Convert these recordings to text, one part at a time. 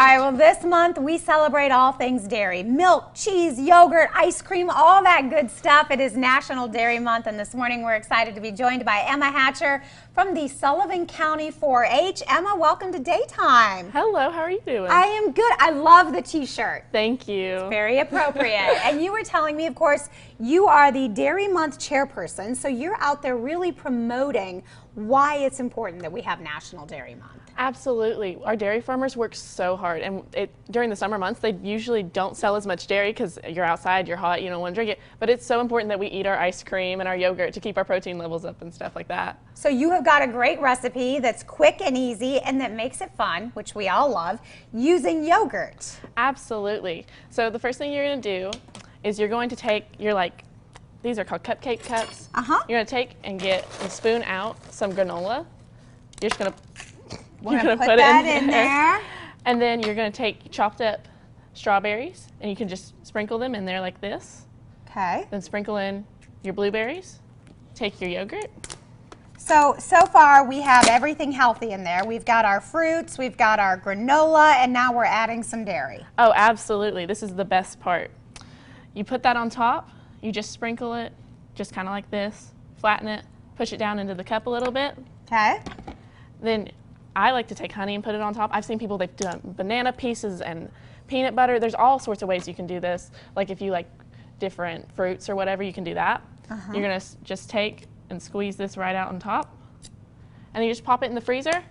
right, well, this month we celebrate all things dairy. Milk, cheese, yogurt, ice cream, all that good stuff. It is National Dairy Month, and this morning we're excited to be joined by Emma Hatcher from the Sullivan County 4-H. Emma, welcome to Daytime. Hello, how are you doing? I am good. I love the t-shirt. Thank you. It's very appropriate. And you were telling me, of course, you are the Dairy Month chairperson, so you're out there really promoting why it's important that we have National Dairy Month. Absolutely. Our dairy farmers work so hard, and during the summer months, they usually don't sell as much dairy because you're outside, you're hot, you don't want to drink it, but it's so important that we eat our ice cream and our yogurt to keep our protein levels up and stuff like that. So you have got a great recipe that's quick and easy and that makes it fun, which we all love, using yogurt. Absolutely. So the first thing you're going to do is you're going to take these are called cupcake cups. You're going to take and get and spoon out some granola. You're just going to We're going to put that in there. And then you're going to take chopped up strawberries, and you can just sprinkle them in there like this. Okay. Then sprinkle in your blueberries. Take your yogurt. So far we have everything healthy in there. We've got our fruits, we've got our granola, and now we're adding some dairy. Oh, absolutely. This is the best part. You put that on top. You just sprinkle it, just kind of like this. Flatten it. Push it down into the cup a little bit. Okay. Then I like to take honey and put it on top. I've seen people, they've done banana pieces and peanut butter. There's all sorts of ways you can do this. Like if you like different fruits or whatever, you can do that. You're going to just take and squeeze this right out on top. And then you just pop it in the freezer.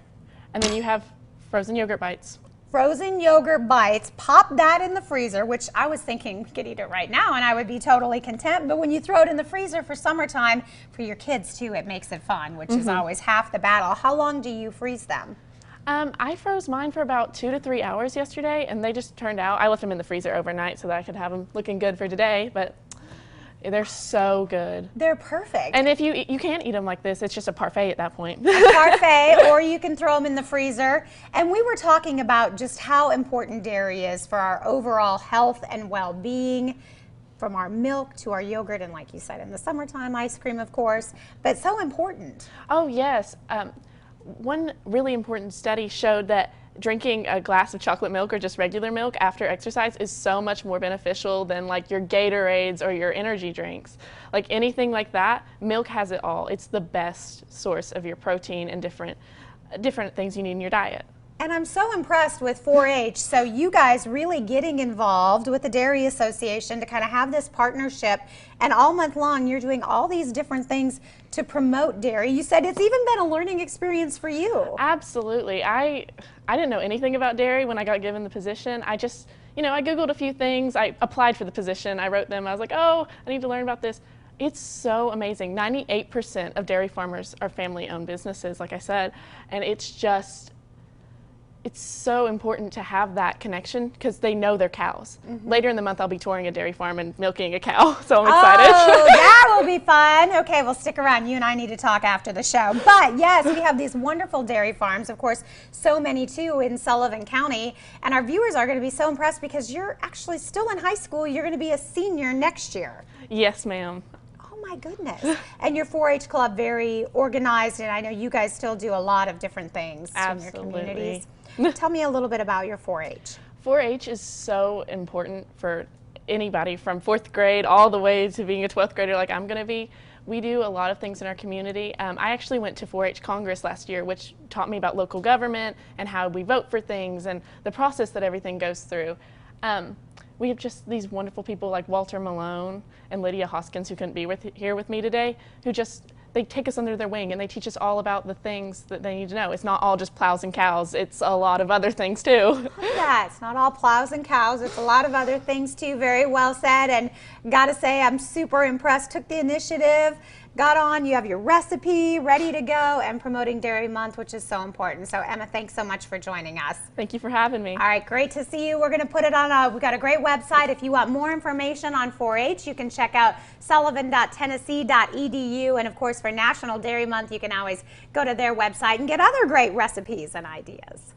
And then you have frozen yogurt bites. Frozen yogurt bites, pop that in the freezer, which I was thinking we could eat it right now and I would be totally content. But when you throw it in the freezer for summertime, for your kids too, it makes it fun, which is always half the battle. How long do you freeze them? I froze mine for about 2 to 3 hours yesterday, and they just turned out. I left them in the freezer overnight so that I could have them looking good for today, but they're so good. They're perfect. And if you can't eat them like this, it's just a parfait at that point. A parfait, or you can throw them in the freezer. And we were talking about just how important dairy is for our overall health and well-being, from our milk to our yogurt, and like you said, in the summertime, ice cream, of course, but so important. Oh, yes. One really important study showed that drinking a glass of chocolate milk or just regular milk after exercise is so much more beneficial than like your Gatorades or your energy drinks. Like anything like that, milk has it all. It's the best source of your protein and different things you need in your diet. And I'm so impressed with 4-H, so you guys really getting involved with the Dairy Association to kind of have this partnership, and all month long you're doing all these different things to promote dairy. You said it's even been a learning experience for you. Absolutely. I didn't know anything about dairy when I got given the position. I just, I Googled a few things. I applied for the position. I wrote them. I was like, oh, I need to learn about this. It's so amazing. 98% of dairy farmers are family-owned businesses, like I said, and it's so important to have that connection because they know their cows. Later in the month, I'll be touring a dairy farm and milking a cow, so I'm excited. Oh, that will be fun. Okay, well, stick around. You and I need to talk after the show. But yes, we have these wonderful dairy farms, of course, so many too in Sullivan County. And our viewers are going to be so impressed because you're actually still in high school. You're going to be a senior next year. Yes, ma'am. Oh my goodness. And your 4-H club, very organized, and I know you guys still do a lot of different things in your communities. Tell me a little bit about your 4-H. 4-H is so important for anybody from 4th grade all the way to being a 12th grader like I'm going to be. We do a lot of things in our community. I actually went to 4-H Congress last year, which taught me about local government and how we vote for things and the process that everything goes through. We have just these wonderful people like Walter Malone and Lydia Hoskins, who couldn't be here with me today, who they take us under their wing and they teach us all about the things that they need to know. It's not all just plows and cows. It's a lot of other things too. Yeah, it's not all plows and cows. It's a lot of other things too. Very well said. And got to say, I'm super impressed. Took the initiative, got on. You have your recipe ready to go, and promoting Dairy Month, which is so important. So Emma, thanks so much for joining us. Thank you for having me. All right, great to see you. We're going to put it on we've got a great website. If you want more information on 4-H, you can check out sullivan.tennessee.edu. And of course, for National Dairy Month, you can always go to their website and get other great recipes and ideas.